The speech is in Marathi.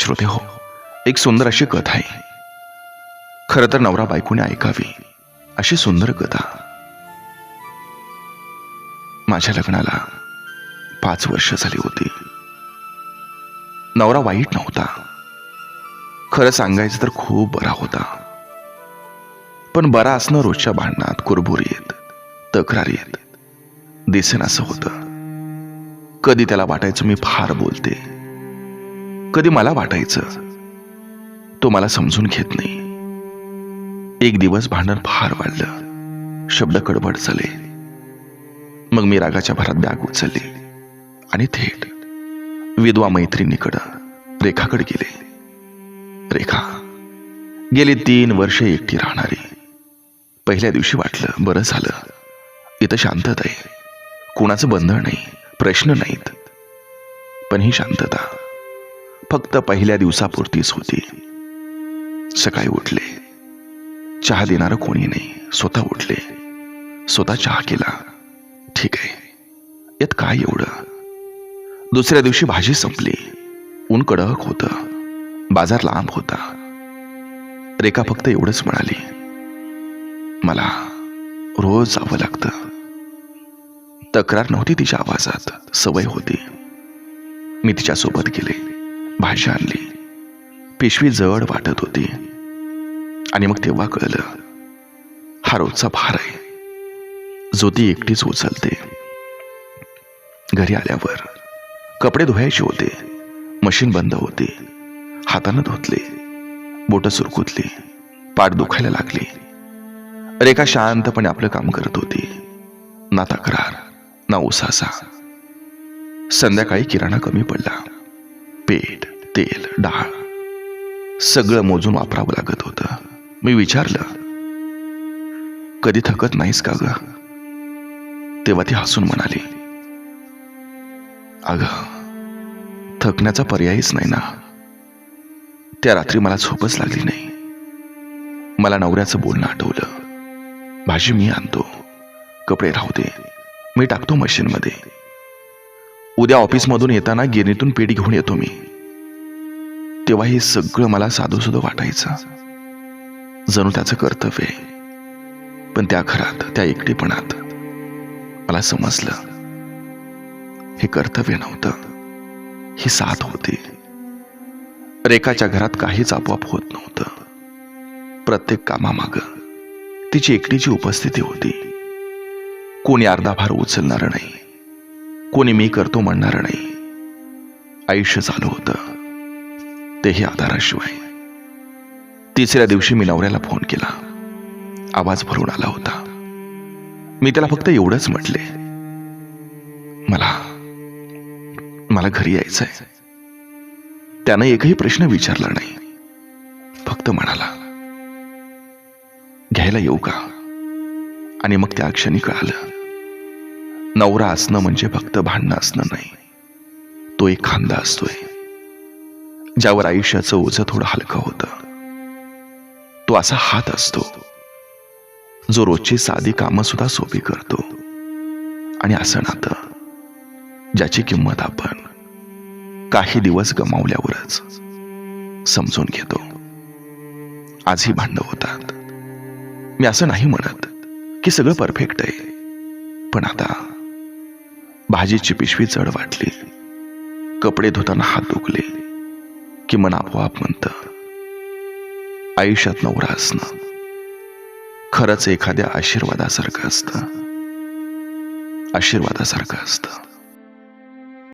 श्रोते हो, एक सुंदर अशी कथा आहे. खरं तर नवरा बायकोने ऐकावी अशी सुंदर कथा. माझ्या लग्नाला 5 वर्ष झाली होती. नवरा वाईट नव्हता, खरं सांगायचं तर खूप बरा होता. पण बरा असणं रोजच्या भांडणात, कुरबुरीत, तक्रारीत दिसेन असं होतं. कधी त्याला वाटायचं मी फार बोलते, कधी मला वाटायचं तो मला समजून घेत नाही. एक दिवस भांडण फार वाढलं, शब्द कडबड झाले. मग मी रागाच्या भरात बॅग उचलली आणि थेट विधवा मैत्रिणीकडं रेखाकडे गेले. रेखा गेली 3 वर्ष एकटी राहणारी. पहिल्या दिवशी वाटलं बरं झालं, इथं शांतता आहे, कुणाचं बंधन नाही, प्रश्न नाहीत. पण ही शांतता फक्त पहिल्या दिवसापुरतीच होती. सकाळी उठले, चहा देणारं कोणी नाही. स्वतः उठले, स्वतः चहा केला. ठीक आहे, यात काय एवढं. दुसऱ्या दिवशी भाजी संपली, ऊन कडक होतं, बाजार लांब होता. रेखा फक्त एवढंच म्हणाली, मला रोज जावं लागतं. तक्रार नव्हती तिच्या आवाजात, सवय होती. मी तिच्यासोबत गेले, भाजी आणली. पिशवी जड वाटत होती आणि मग तेव्हा कळलं, हा रोजचा भार आहे जो ती एकटीच उचलते. घरी आल्यावर कपडे धुवायचे होते. मशीन बंद होती. हातानं धुतले, बोटं सुरकुतली, पाठ दुखायला लागली. रेखा शांतपणे आपलं काम करत होती. ना तक्रार, ना उसासा. संध्याकाळी किराणा कमी पडला. पीठ, तेल, डाळ सगळं मोजून वापरावं लागत होतं. मी विचारलं, कधी थकत नाहीस का ग? तेव्हा ती हसून म्हणाली, अगं थकण्याचा पर्यायच नाही ना. त्या रात्री मला झोपच लागली नाही. मला नवऱ्याचं बोलणं आठवलं. भाजी मी आणतो, कपडे राहू दे, मी टाकतो मशीनमध्ये. उद्या ऑफिसमधून येताना गिरणीतून पीठ घेऊन येतो मी. तेव्हा हे सगळं मला साधं वाटायचं, जणू त्याचं कर्तव्य आहे. पण त्या घरात, त्या एकटेपणात मला समजलं, हे कर्तव्य नव्हतं, ही साथ होती. रेखाच्या घरात काहीच आपोआप होत नव्हतं. प्रत्येक कामामागं तिची एकटीची उपस्थिती होती. कोणी अर्धा भार उचलणार नाही, कोणी मी करतो म्हणणार नाही. आयुष्य चालू होतं, तेही आधाराशिवाय. तिसऱ्या दिवशी मी नवऱ्याला फोन केला. आवाज भरून आला होता. मी त्याला फक्त एवढंच म्हटले, मला घरी यायचंय. त्यानं एकही प्रश्न विचारला नाही, फक्त म्हणाला, घ्यायला येऊ का? आणि मग त्या क्षणी कळालं, नवरा असणं म्हणजे फक्त भांडणं असणं नाही. तो एक खांदा असतोय ज्यावर आयुष्याचं ओझं थोडं हलकं होतं. तो असा हात असतो जो रोजची साधी कामं सुद्धा सोपी करतो. आणि असं नातं ज्याची किंमत आपण काही दिवस गमावल्यावरच समजून घेतो. आजही भांडणं होतात. मी असं नाही म्हणत की सगळं परफेक्ट आहे, पण आता भाजीची पिशवी जड वाटली, कपडे धुताना हात दुखले की मन आपोआप म्हणतं, आयुष्यात नवरा असणं खरंच एखाद्या आशीर्वादासारखं असतं.